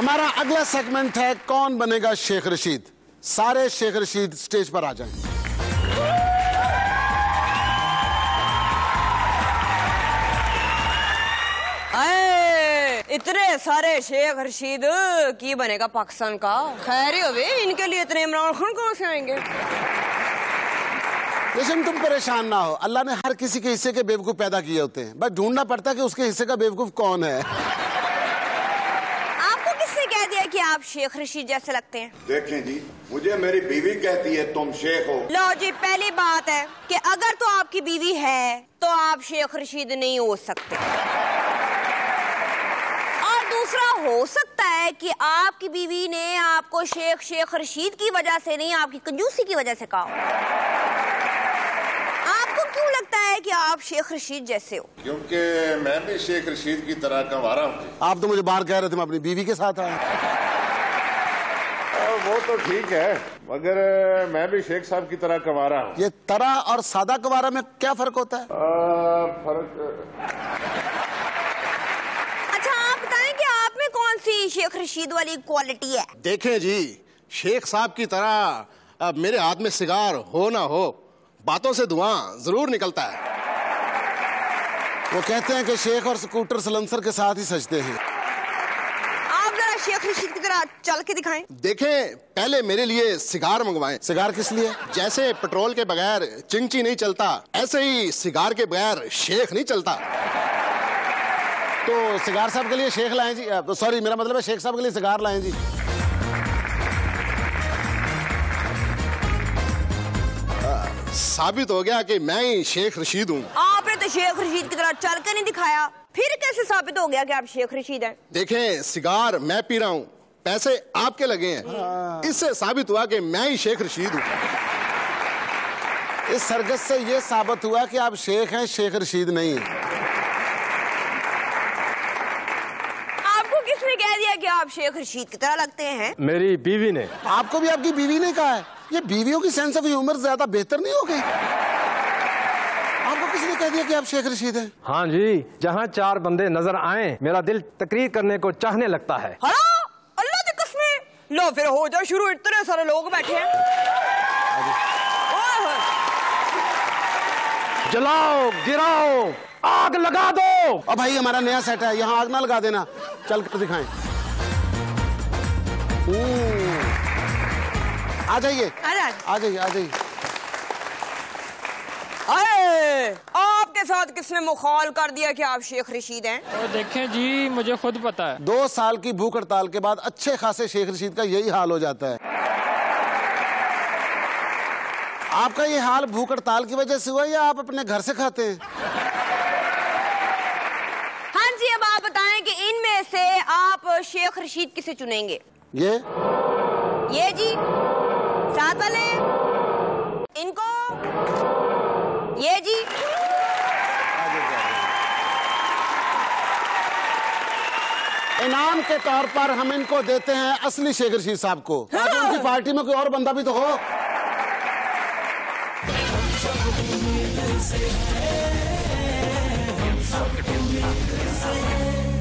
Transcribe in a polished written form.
हमारा अगला सेगमेंट है कौन बनेगा शेख रशीद। सारे शेख रशीद स्टेज पर आ जाएं। इतने सारे शेख रशीद की बनेगा पाकिस्तान का। खैर ही होवे, इनके लिए इतने इमरान खान कहां से आएंगे। लेकिन तुम परेशान ना हो, अल्लाह ने हर किसी के हिस्से के बेवकूफ पैदा किए होते हैं, बस ढूंढना पड़ता है कि उसके हिस्से का बेवकूफ कौन है। आपको किसने कह दिया कि आप शेख रशीद जैसे लगते हैं? देखें जी, मुझे मेरी बीवी कहती है तुम शेख हो। लो जी, पहली बात है कि अगर तो आपकी बीवी है तो आप शेख रशीद नहीं हो सकते। दूसरा, हो सकता है कि आपकी बीवी ने आपको शेख रशीद की वजह से नहीं, आपकी कंजूसी की वजह से कहा। आपको क्यों लगता है कि आप शेख रशीद जैसे हो? क्योंकि मैं भी शेख रशीद की तरह कंवारा हूँ। आप तो मुझे बाहर कह रहे थे मैं अपनी बीवी के साथ आया। वो तो ठीक है, मगर मैं भी शेख साहब की तरह कंवारा हूँ। ये तरह और सादा कंवारा में क्या फर्क होता है? कौन सी शेख रशीद वाली क्वालिटी है? देखें जी, शेख साहब की तरह अब मेरे हाथ में सिगार हो ना हो, बातों से धुआं जरूर निकलता है। वो कहते हैं कि शेख और स्कूटर सलेंसर के साथ ही सजते हैं। आप जरा शेख रशीद की तरह चल के दिखाएं। देखें, पहले मेरे लिए सिगार मंगवाएं। सिगार किस लिए? जैसे पेट्रोल के बगैर चिंची नहीं चलता, ऐसे ही सिगार के बगैर शेख नहीं चलता। तो सिगार साहब के लिए शेख लाएं जी, सॉरी मेरा मतलब है शेख साहब के लिए सिगार लाएं जी। साबित हो गया कि मैं ही शेख रशीद हूँ। आपने तो शेख रशीद की तरह चल के नहीं दिखाया, फिर कैसे साबित हो गया कि आप शेख रशीद हैं? देखें, सिगार मैं पी रहा हूँ, पैसे आपके लगे हैं, इससे साबित हुआ कि मैं ही शेख रशीद हूँ। इस सरगस से ये साबित हुआ कि आप शेख हैं, शेख रशीद नहीं है। कह दिया कि आप शेख रशीद की तरह लगते हैं। मेरी बीवी ने। आपको भी आपकी बीवी ने कहा है? ये बीवियों की सेंस ऑफ ह्यूमर ज्यादा बेहतर नहीं हो गई? आपको किसने कह दिया कि आप शेख रशीद हैं? हाँ जी, जहाँ चार बंदे नजर आए मेरा दिल तकरीर करने को चाहने लगता है। अल्लाह की कसम। लो फिर हो जाए शुरू, इतने सारे लोग बैठे हैं। जलाओ, गिराओ, आग लगा दो। अब भाई हमारा नया सेट है, यहाँ आग ना लगा देना, चल कर दिखाएं। आ जाइए, आ जाइए, आ जाइए। आपके साथ किसने मुखाल कर दिया कि आप शेख रशीद हैं? तो देखें जी, मुझे खुद पता है। 2 साल की भूख हड़ताल के बाद अच्छे खासे शेख रशीद का यही हाल हो जाता है। आपका ये हाल भूख हड़ताल की वजह से हुआ या आप अपने घर से खाते हैं? हाँ जी, अब आप बताएं कि इनमें से आप शेख रशीद किसे चुनेंगे? ये जी, साथ वाले, इनको, ये जी। इनाम के तौर पर हम इनको देते हैं असली शेख रशीद साहब को। उनकी पार्टी में कोई और बंदा भी तो हो। हम सब